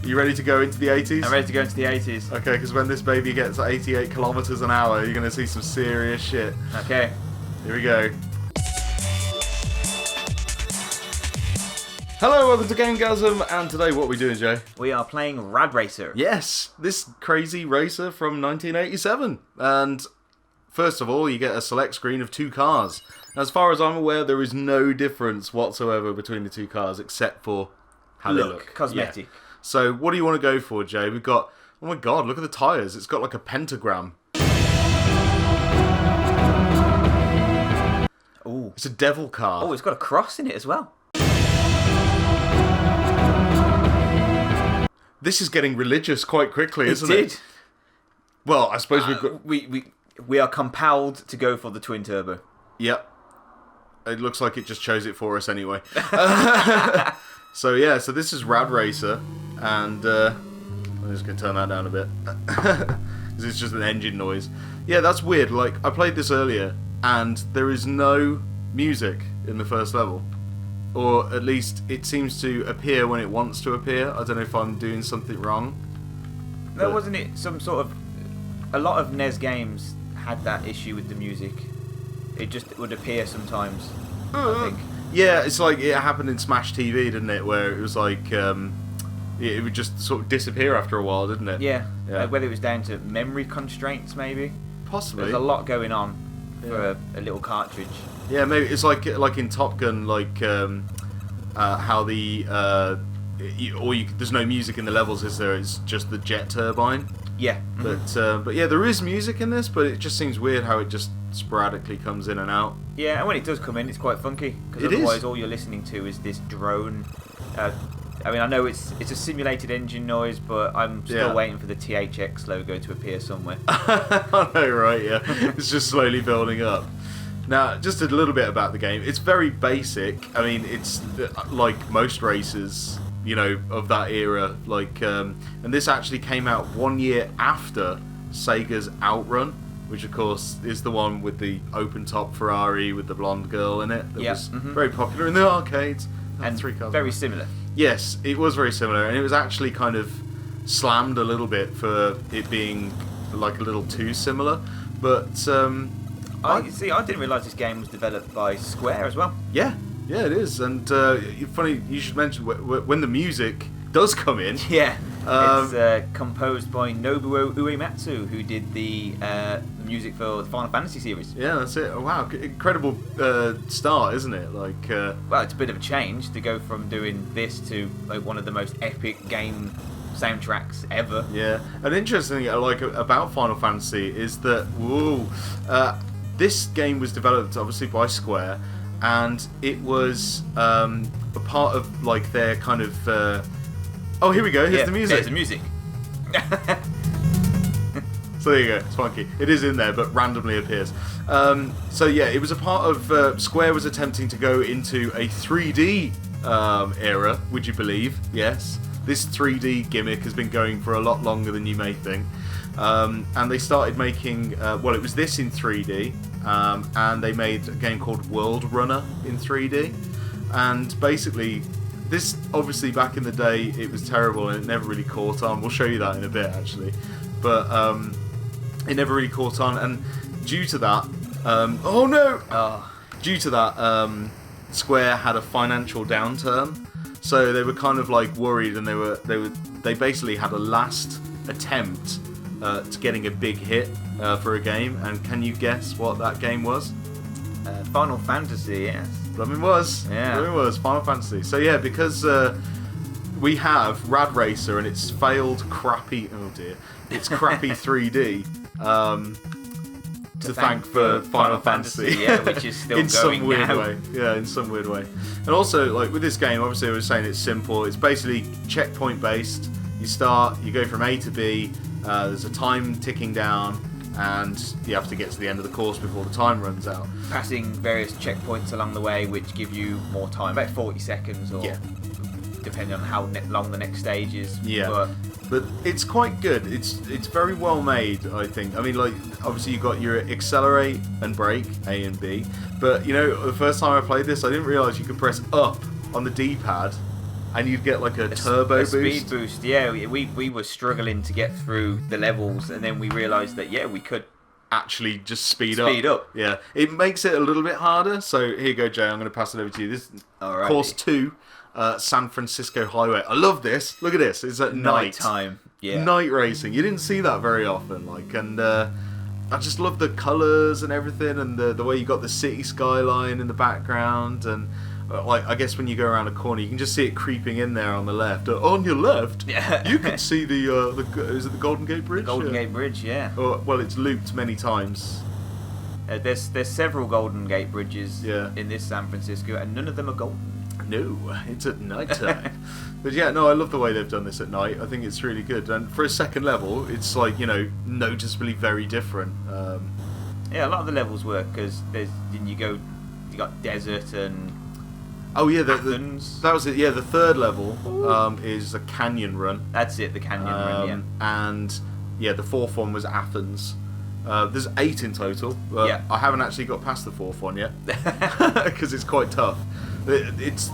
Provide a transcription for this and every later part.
Are you ready to go into the 80s? I'm ready to go into the 80s. Okay, because when this baby gets 88 kilometers an hour, you're going to see some serious shit. Okay. Here we go. Hello, welcome to GameGazm, and today what are we doing, Jay? We are playing Rad Racer. Yes, this crazy racer from 1987. And first of all, you get a select screen of two cars. As far as I'm aware, there is no difference whatsoever between the two cars except for how they look. Cosmetic. Yeah. So what do you want to go for, Jay? We've got, oh my god, look at the tyres. It's got like a pentagram. Ooh. It's a devil car. Oh, it's got a cross in it as well. This is getting religious quite quickly, isn't It it? did. Well, I suppose we've got... We are compelled to go for the twin turbo. Yep. It looks like it just chose it for us anyway. So yeah, so this is Rad Racer, and I'm just going to turn that down a bit, because it's just an engine noise. Yeah, that's weird. Like, I played this earlier, and there is no music in the first level. Or at least it seems to appear when it wants to appear. I don't know if I'm doing something wrong. No, wasn't it some sort of... A lot of NES games had that issue with the music. It just would appear sometimes, I think. Yeah, it's like it happened in Smash TV, didn't it? Where it was like... it would just sort of disappear after a while, didn't it? Yeah. Yeah. Whether it was down to memory constraints, maybe. Possibly. There's a lot going on for a little cartridge. Yeah, maybe it's like in Top Gun, like how the there's no music in the levels, is there? It's just the jet turbine. Yeah. But yeah, there is music in this, but it just seems weird how it just sporadically comes in and out. Yeah, and when it does come in, it's quite funky, because otherwise all you're listening to is this drone. I mean, I know it's a simulated engine noise, but I'm still waiting for the THX logo to appear somewhere. I know, right? Yeah, it's just slowly building up. Now, just a little bit about the game. It's very basic. I mean, it's like most races, you know, of that era. Like, and this actually came out 1 year after Sega's Outrun, which of course is the one with the open-top Ferrari with the blonde girl in it. That was very popular in the arcades. And very similar. Yes, it was very similar, and it was actually kind of slammed a little bit for it being like a little too similar. But I didn't realise this game was developed by Square as well. Yeah, it is. And funny you should mention when the music does come in. Yeah, it's composed by Nobuo Uematsu, who did the music for the Final Fantasy series. Yeah, that's it. Oh, wow, incredible start, isn't it? Like, well, it's a bit of a change to go from doing this to like one of the most epic game soundtracks ever. Yeah, an interesting thing I like about Final Fantasy is that this game was developed obviously by Square, and it was a part of like their kind of. Oh, here we go. Here's the music. Here's the music. So there you go. It's funky. It is in there, but randomly appears. So yeah, it was a part of Square was attempting to go into a 3D era. Would you believe? Yes. This 3D gimmick has been going for a lot longer than you may think. And they started making, it was this in 3D, and they made a game called World Runner in 3D. And basically, this, obviously, back in the day, it was terrible and it never really caught on. We'll show you that in a bit, actually. But it never really caught on, and due to that, due to that, Square had a financial downturn. So they were kind of like worried, and they basically had a last attempt to getting a big hit for a game. And can you guess what that game was? Final Fantasy, yes. Blooming was. Yeah. Blooming was Final Fantasy. So yeah, because we have Rad Racer and it's failed crappy. Oh dear, it's crappy 3D. To thank for Final Fantasy, yeah, which is still in going some weird now. way. Yeah, in some weird way. And also, like with this game, obviously, I was saying it's simple. It's basically checkpoint based. You start, you go from A to B. There's a time ticking down, and you have to get to the end of the course before the time runs out. Passing various checkpoints along the way, which give you more time, about 40 seconds, or depending on how long the next stage is. Yeah. But it's quite good. It's very well made, I think. I mean, like, obviously you got your accelerate and brake, A and B. But, you know, the first time I played this, I didn't realise you could press up on the D-pad and you'd get like a turbo boost. Speed boost, yeah. We were struggling to get through the levels, and then we realised that, yeah, we could actually just speed up. Yeah, it makes it a little bit harder. So here you go, Jay. I'm going to pass it over to you. This is course 2, San Francisco Highway. I love this. Look at this. It's at night time. Yeah. Night racing. You didn't see that very often. And I just love the colours and everything, and the way you got the city skyline in the background, and I guess when you go around a corner, you can just see it creeping in there on the left. On your left, you can see is it the Golden Gate Bridge? Golden Gate Bridge, yeah. Well, it's looped many times. There's several Golden Gate Bridges Yeah. in this San Francisco, and none of them are golden. No, it's at night time. But yeah, no, I love the way they've done this at night. I think it's really good. And for a second level, it's like, noticeably very different. Yeah, a lot of the levels work because you got desert and oh yeah, Athens. That was it. Yeah, the third level is a canyon run. That's it, the canyon run. Yeah. And yeah, the fourth one was Athens. There's 8 in total. Yeah. I haven't actually got past the fourth one yet because it's quite tough. It's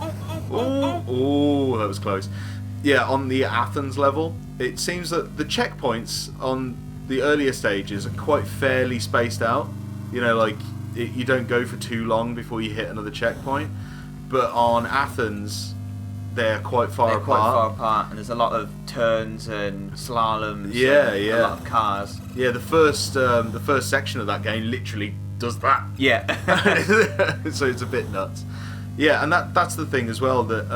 oh, that was close. Yeah, on the Athens level, it seems that the checkpoints on the earlier stages are quite fairly spaced out. You don't go for too long before you hit another checkpoint. But on Athens, they're quite far apart. And there's a lot of turns and slaloms. Yeah, and yeah. a lot of cars. Yeah, the first section of that game literally does that. Yeah. So it's a bit nuts. Yeah, and that's the thing as well that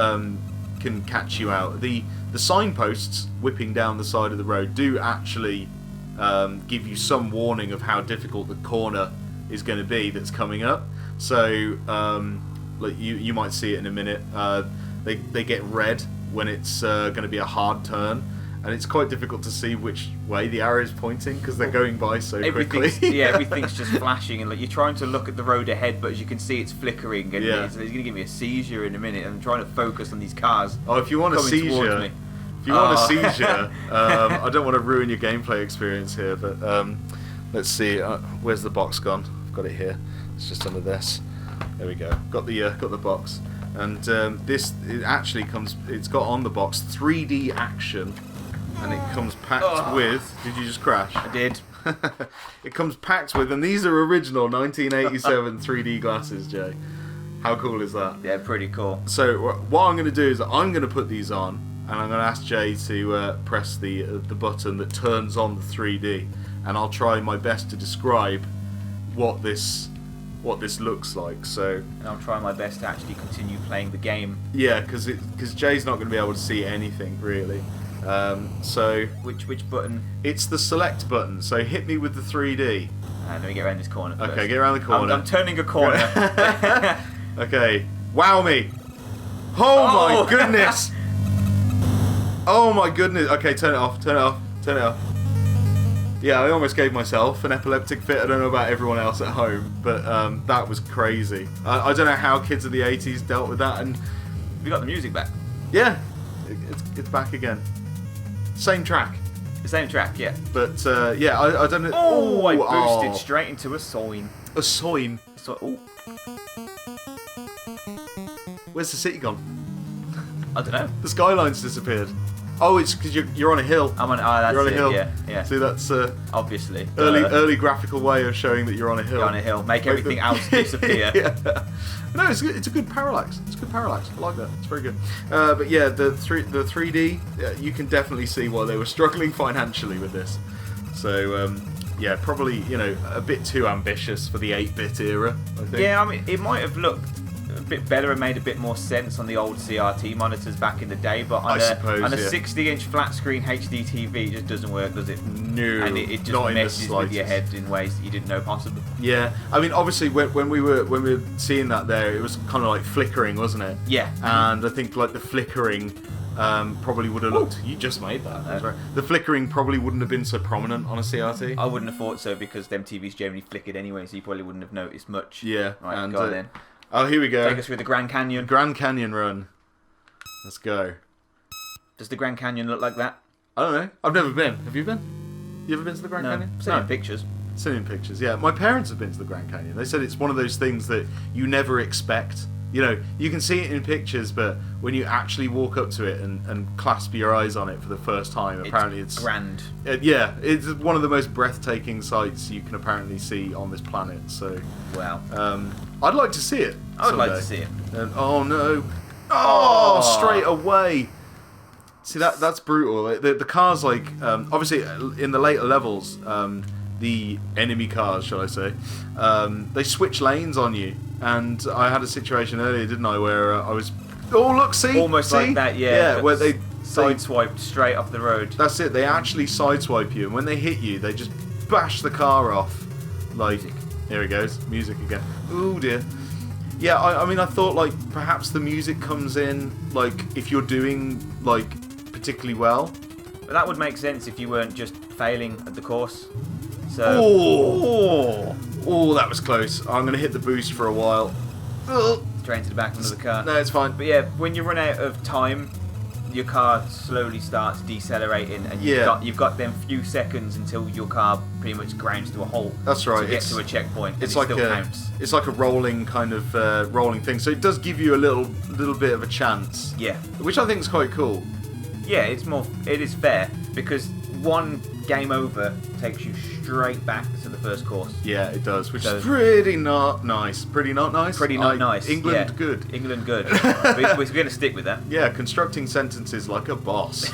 can catch you out. The signposts whipping down the side of the road do actually give you some warning of how difficult the corner is going to be that's coming up. So like you might see it in a minute. They get red when it's going to be a hard turn, and it's quite difficult to see which way the arrow is pointing because they're going by so quickly. Everything's just flashing, and you're trying to look at the road ahead, but as you can see, it's flickering, and it's going to give me a seizure in a minute. I'm trying to focus on these cars. Oh, if you want a seizure, I don't want to ruin your gameplay experience here, but let's see. Where's the box gone? I've got it here. It's just under this. There we go. Got the box. And it actually comes. It's got on the box 3D action, and it comes packed with. Did you just crash? I did. It comes packed with, and these are original 1987 3D glasses, Jay. How cool is that? Yeah, pretty cool. So what I'm going to do is I'm going to put these on, and I'm going to ask Jay to press the button that turns on the 3D, and I'll try my best to describe what this looks like. So, and I'll try my best to actually continue playing the game. Yeah, because Jay's not going to be able to see anything really. So which button? It's the select button. So hit me with the 3D. Let me get around this corner first. Okay, get around the corner. I'm turning a corner. Okay, wow me. Oh my goodness. Oh my goodness. Okay, turn it off. Yeah, I almost gave myself an epileptic fit. I don't know about everyone else at home, but that was crazy. I don't know how kids of the 80s dealt with that. And we got the music back. Yeah, it's back again. Same track. The same track, yeah. But yeah, I don't know. Oh, I boosted straight into a sign. A sign. Oh. Where's the city gone? I don't know. The skyline's disappeared. Oh, it's because you're on a hill. I'm on. That's you're on a hill. Yeah. See, that's obviously early graphical way of showing that you're on a hill. You're on a hill. Make everything else disappear. Yeah. No, it's a good parallax. It's a good parallax. I like that. It's very good. But yeah, the 3D, you can definitely see why they were struggling financially with this. So yeah, probably a bit too ambitious for the 8-bit era, I think. Yeah, I mean, it might have looked a bit better and made a bit more sense on the old CRT monitors back in the day, but on a 60-inch flat screen HD TV, it just doesn't work, does it? No, and it just messes with your head in ways that you didn't know possible. Yeah, I mean, obviously when we were seeing that there, it was kind of like flickering, wasn't it? Yeah. And I think like the flickering probably would have looked. You just made that. That's right. The flickering probably wouldn't have been so prominent on a CRT. I wouldn't have thought so because them TVs generally flickered anyway, so you probably wouldn't have noticed much. Yeah. Right, and, go on then. Oh, here we go. Take us through the Grand Canyon. Grand Canyon run. Let's go. Does the Grand Canyon look like that? I don't know. I've never been. Have you been? You ever been to the Grand Canyon? Seen in pictures. Seen in pictures, yeah. My parents have been to the Grand Canyon. They said it's one of those things that you never expect You know, you can see it in pictures, but when you actually walk up to it and clasp your eyes on it for the first time, apparently it's grand. Yeah, it's one of the most breathtaking sights you can apparently see on this planet. So, wow. I'd like to see it. I would like to see it. And, oh no! Oh, straight away. See that's brutal. The cars, like, obviously in the later levels, the enemy cars, shall I say, they switch lanes on you. And I had a situation earlier, didn't I, where I was... Oh, look, see? Almost see? like that, yeah. Yeah, where they sideswiped straight off the road. That's it. They actually sideswipe you, and when they hit you, they just bash the car off. Like, here it goes, music again. Oh dear. Yeah, I mean, I thought like perhaps the music comes in like if you're doing like particularly well. But that would make sense if you weren't just failing at the course. So. Oh, that was close. I'm gonna hit the boost for a while. Straight into the back of the car. No, it's fine. But yeah, when you run out of time, your car slowly starts decelerating, and you've got them few seconds until your car pretty much grinds to a halt. That's right. To get to a checkpoint. It's like like still counts. It's like a rolling kind of rolling thing. So it does give you a little bit of a chance. Yeah. Which I think is quite cool. Yeah, it is fair because one game over takes you straight back to the first course. Yeah, it does, which is pretty not nice. Pretty not nice? Pretty not nice. England, yeah. good. England, good. We're going to stick with that. Yeah, constructing sentences like a boss.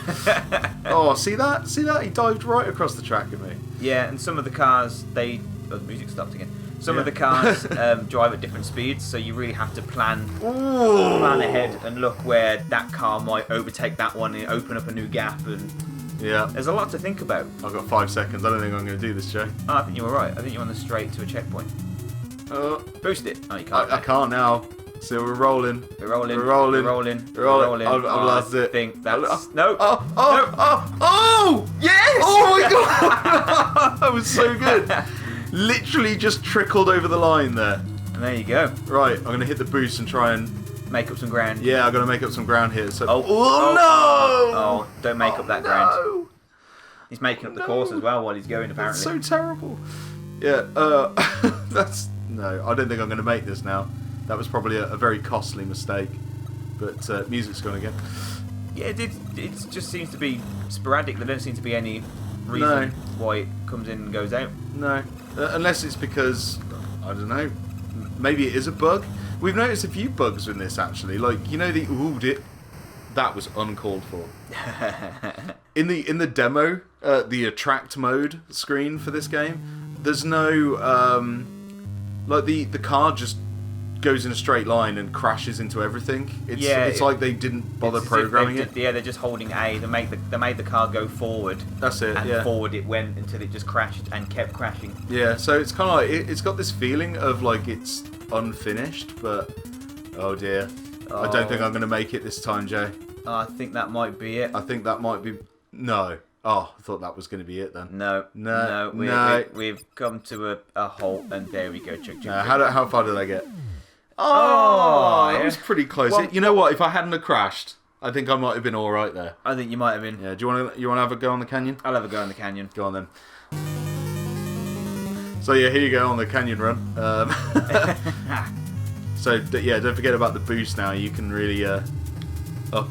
Oh, see that? See that? He dived right across the track at me. Yeah, and some of the cars, the music stopped again. Some of the cars drive at different speeds, so you really have to plan ahead and look where that car might overtake that one and open up a new gap. And yeah, there's a lot to think about. I've got 5 seconds. I don't think I'm going to do this, Jay. Oh, I think you were right. I think you're on the straight to a checkpoint. Boost it. Oh, you can't. I can't now. So we're rolling. We're rolling. We're rolling. We're rolling. We're rolling. I've lost it. I think that's... No. Oh! Yes! Oh my god! That was so good. Literally just trickled over the line there. And there you go. Right, I'm going to hit the boost and try and... make up some ground. Yeah, I've got to make up some ground here. So... Oh, no! Oh, don't make up that ground. No. He's making up the course as well while he's going, apparently. That's so terrible. Yeah, that's... No, I don't think I'm going to make this now. That was probably a very costly mistake. But music's gone again. Yeah, it just seems to be sporadic. There don't seem to be any reason why it comes in and goes out. No. Unless it's because, I don't know, maybe it is a bug. We've noticed a few bugs in this, actually. Like, you know, that was uncalled for. In the demo, the attract mode screen for this game, there's no, like, the car just goes in a straight line and crashes into everything. It's like they didn't bother programming it. Yeah, they're just holding A. They made the car go forward. That's it. And forward it went until it just crashed and kept crashing. Yeah, so it's kind of like it's got this feeling of like it's unfinished, but oh dear, I don't think I'm going to make it this time, Jay. I think that might be it. I think that might be no. Oh, I thought that was going to be it then. No. We've come to a halt, and there we go. Chuck. How far did I get? Oh, yeah. It was pretty close. Well, you know what? If I hadn't have crashed, I think I might have been all right there. I think you might have been. Yeah. Do you want to have a go on the canyon? I'll have a go on the canyon. Go on then. So yeah, here you go on the canyon run. So yeah, don't forget about the boost now. You can really up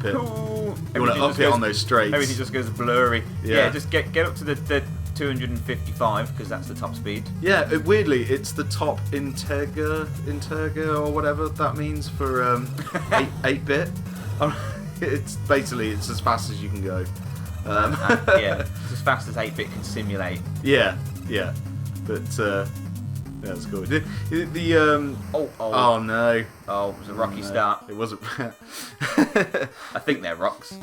it. Ooh, you want to up it on those straights. Everything just goes blurry. Yeah, just get up to the 255 because that's the top speed. Yeah, weirdly, it's the top integer or whatever that means for 8-bit. It's as fast as you can go. Yeah, it's as fast as 8-bit can simulate. Yeah, but that's cool. Oh no! Oh, it was a rocky start. It wasn't. I think they're rocks.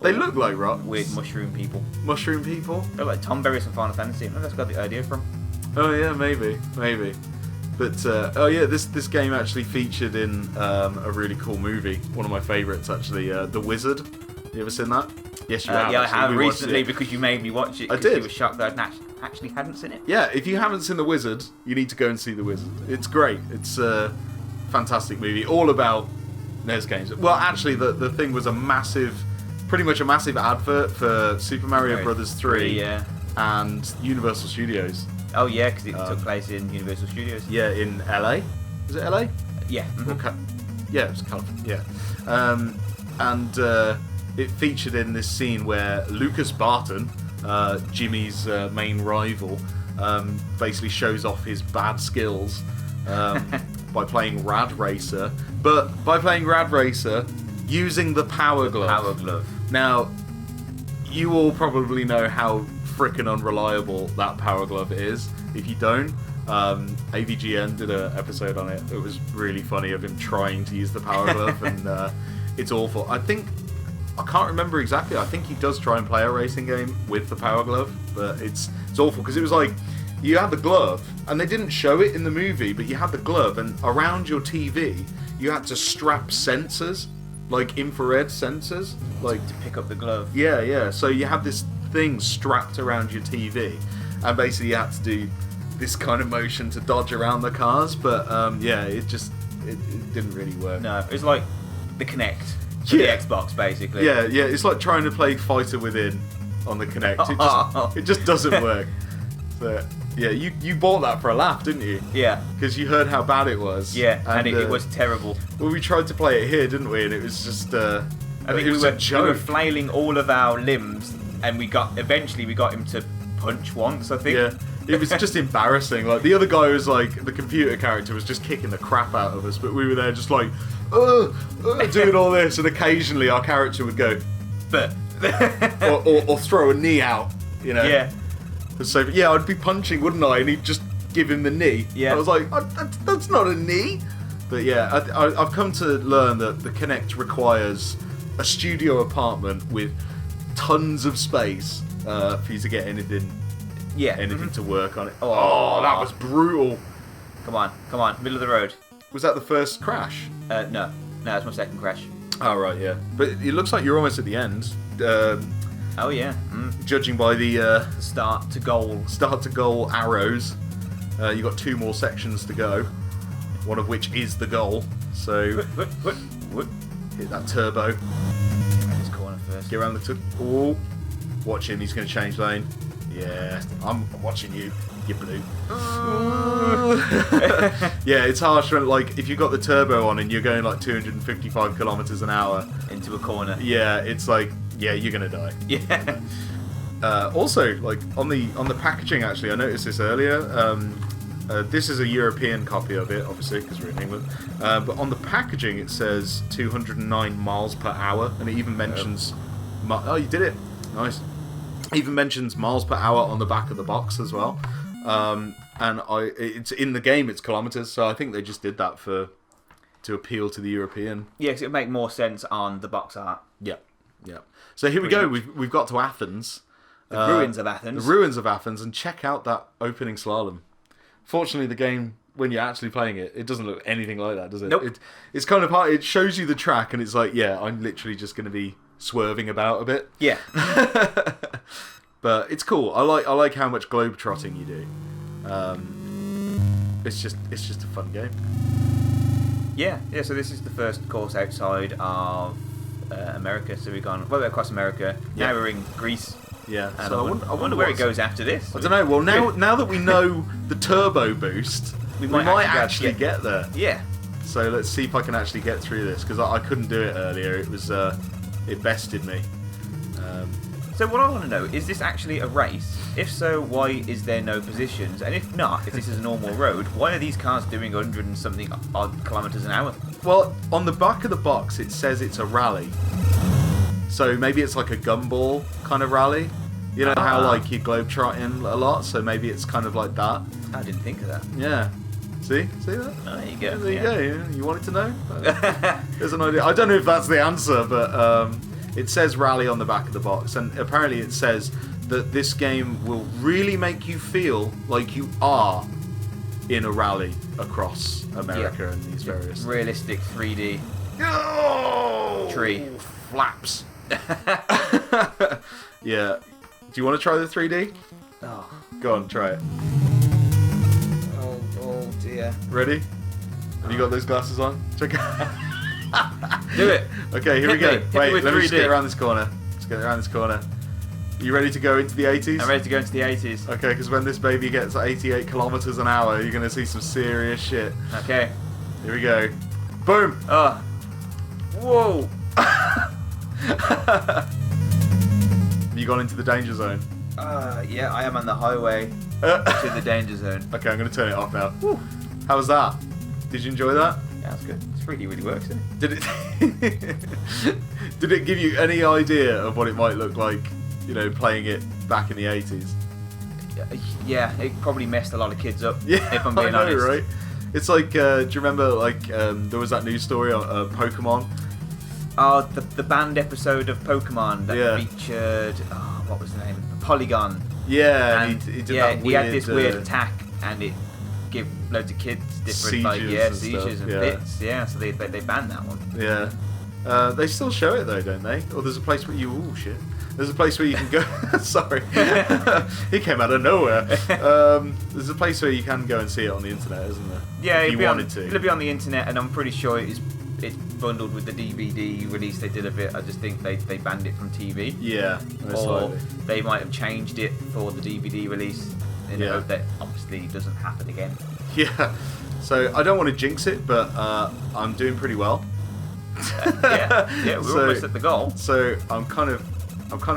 They look like rocks. Weird mushroom people. Mushroom people? They're like Tom Berries from Final Fantasy. I think that's got the idea from. Oh yeah, maybe. But oh yeah, this game actually featured in a really cool movie. One of my favourites actually, The Wizard. You ever seen that? Yes, you have. Yeah, I have recently because you made me watch it. I did. You were shocked that I actually hadn't seen it. Yeah, if you haven't seen The Wizard, you need to go and see The Wizard. It's great. It's a fantastic movie, all about NES games. Well, actually, the thing was pretty much a massive advert for Super Mario Brothers 3 and Universal Studios. Oh yeah, because it took place in Universal Studios. Yeah, in LA. Is it LA? Yeah. Mm-hmm. Okay. Yeah, it was California. Yeah, and it featured in this scene where Lucas Barton, Jimmy's main rival, basically shows off his bad skills by playing Rad Racer, but by playing Rad Racer using the Power Glove. Power Glove. Now, you all probably know how frickin' unreliable that Power Glove is. If you don't, AVGN did an episode on it. It was really funny of him trying to use the Power Glove, and it's awful. I can't remember exactly. I think he does try and play a racing game with the Power Glove, but it's awful because it was like you had the glove, and they didn't show it in the movie, but you had the glove, and around your TV you had to strap sensors, like infrared sensors, like to pick up the glove. Yeah. So you had this thing strapped around your TV, and basically you had to do this kind of motion to dodge around the cars. But it didn't really work. No, it was like the Kinect for the Xbox, basically. Yeah. It's like trying to play Fighter Within on the Kinect. It just doesn't work. So yeah, you bought that for a laugh, didn't you? Yeah. Because you heard how bad it was. Yeah, and it was terrible. Well, we tried to play it here, didn't we? And it was just. I think we were flailing all of our limbs, and eventually we got him to punch once, I think. Yeah. It was just embarrassing. Like, the other guy was like, the computer character was just kicking the crap out of us, but we were there just like, doing all this, and occasionally our character would go, but or throw a knee out, you know. Yeah. So yeah, I'd be punching, wouldn't I? And he'd just give him the knee. Yeah. I was like, that's not a knee. But yeah, I've come to learn that the Kinect requires a studio apartment with tons of space for you to get anything to work on it. Oh, that was brutal. Come on, middle of the road. Was that the first crash? No, it's my second crash. Oh, right, yeah. But it looks like you're almost at the end. Oh, yeah. Judging by the start to goal arrows, you got 2 more sections to go, one of which is the goal. So, hit that turbo. This corner first. Get around the oh, watch him, he's going to change lane. Yeah, I'm watching you, you blue. Yeah, it's harsh when, like, if you've got the turbo on and you're going like 255 kilometers an hour into a corner. Yeah, it's like, yeah, you're gonna die. Yeah. Also, like on the packaging, actually, I noticed this earlier. This is a European copy of it, obviously, because we're in England. But on the packaging, it says 209 miles per hour, and it even mentions. Oh, you did it! Nice. Even mentions miles per hour on the back of the box as well. And it's in the game, it's kilometers, so I think they just did that to appeal to the European. Yeah, because it would make more sense on the box art. Yeah. So here we go. We've got to Athens. The ruins of Athens. The ruins of Athens, and check out that opening slalom. Fortunately, the game, when you're actually playing it, it doesn't look anything like that, does it? Nope. It's kind of hard. It shows you the track, and it's like, yeah, I'm literally just going to be swerving about a bit. Yeah. But it's cool. I like how much globe trotting you do. It's just a fun game. Yeah. So this is the first course outside of America. So we've gone across America. Yeah. Now we're in Greece. Yeah. And So I wonder where it goes after this. I don't know. Well, now that we know the turbo boost, we might actually get there. Yeah. So let's see if I can actually get through this, because I couldn't do it earlier. It was it bested me. So what I want to know, is this actually a race? If so, why is there no positions? And if not, if this is a normal road, why are these cars doing 100 and something odd kilometers an hour? Well, on the back of the box it says it's a rally. So maybe it's like a gumball kind of rally. You know how like you globetrotting a lot, so maybe it's kind of like that. I didn't think of that. Yeah. See that? Oh, there you go. There you go. Yeah. You wanted to know? There's an idea. I don't know if that's the answer, but it says rally on the back of the box, and apparently it says that this game will really make you feel like you are in a rally across America and these various realistic 3D tree flaps. Yeah. Do you want to try the 3D? Oh. Go on, try it. Oh dear. Ready? Have you got those glasses on? Check out. Do it. Okay, here we go. Wait, let me just 3D. get around this corner. You ready to go into the 80s? I'm ready to go into the 80s. Okay, because when this baby gets 88 kilometers an hour, you're going to see some serious shit. Okay. Here we go. Boom! Oh. Whoa! Have you gone into the danger zone? Yeah, I am on the highway to the danger zone. Okay, I'm going to turn it off now. Woo. How was that? Did you enjoy that? Yeah, that's good. It really works, isn't it? Did it? Did it give you any idea of what it might look like, you know, playing it back in the 80s? Yeah, it probably messed a lot of kids up. Yeah, if I'm being I know, honest. right? It's like, do you remember, like, there was that news story on Pokemon? Oh, the banned episode of Pokemon that Yeah. featured, what was the name? Polygon. Yeah, And he did yeah, that he weird, had this weird attack, and it gave loads of kids different, seizures seizures and stuff, bits. Yeah, so they banned that one. Yeah. They still show it though, don't they? Or there's a place where you... Oh, shit. There's a place where you can go... Sorry. He came out of nowhere. There's a place where you can go and see it on the internet, isn't there? Yeah, if you wanted to. It'll be on the internet, and I'm pretty sure it's bundled with the DVD release they did of it. I just think they banned it from TV. Yeah, most Or likely. they might have changed it for the DVD release in the hope that obviously doesn't happen again. Yeah. So I don't want to jinx it, but I'm doing pretty well. Yeah, we're almost at the goal. So I'm kind of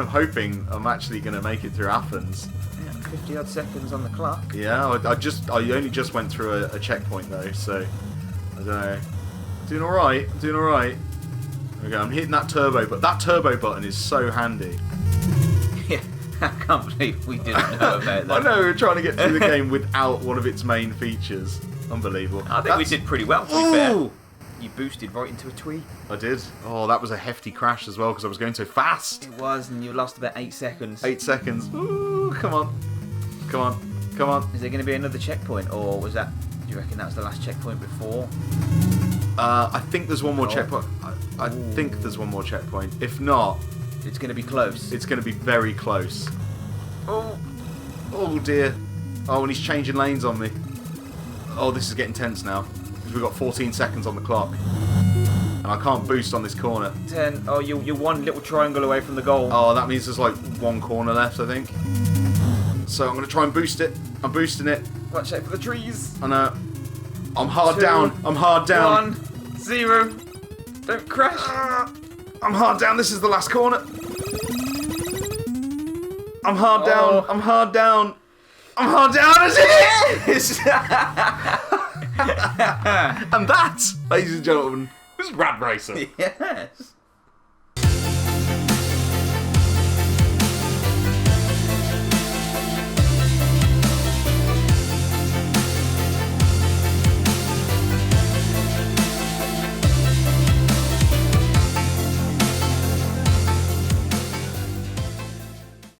hoping I'm actually going to make it through Athens. Yeah, 50 odd seconds on the clock. Yeah, I only just went through a checkpoint though, so I don't know. Doing all right. Okay, I'm hitting that turbo, but that turbo button is so handy. Yeah, I can't believe we didn't know about that. I know, we're trying to get through the game without one of its main features. Unbelievable. I think we did pretty well, to be fair. You boosted right into a tree. I did. Oh, that was a hefty crash as well because I was going so fast. It was, and you lost about 8 seconds. 8 seconds. Ooh, come on. Is there going to be another checkpoint, or was that? Do you reckon that was the last checkpoint before? I think there's one more checkpoint. I think there's one more checkpoint. If not, it's going to be close. it's going to be very close. Oh dear. Oh, and he's changing lanes on me. Oh, this is getting tense now. Because we've got 14 seconds on the clock. And I can't boost on this corner. 10. Oh, you're one little triangle away from the goal. Oh, that means there's like one corner left, I think. So I'm going to try and boost it. I'm boosting it. Watch out for the trees. I know. I'm hard 2, down. I'm hard down. 1, 0. Don't crash. I'm hard down. This is the last corner. I'm hard down. I'm hard down. I'm hard down as it is. And that, ladies and gentlemen, was Rad Racer. Yes.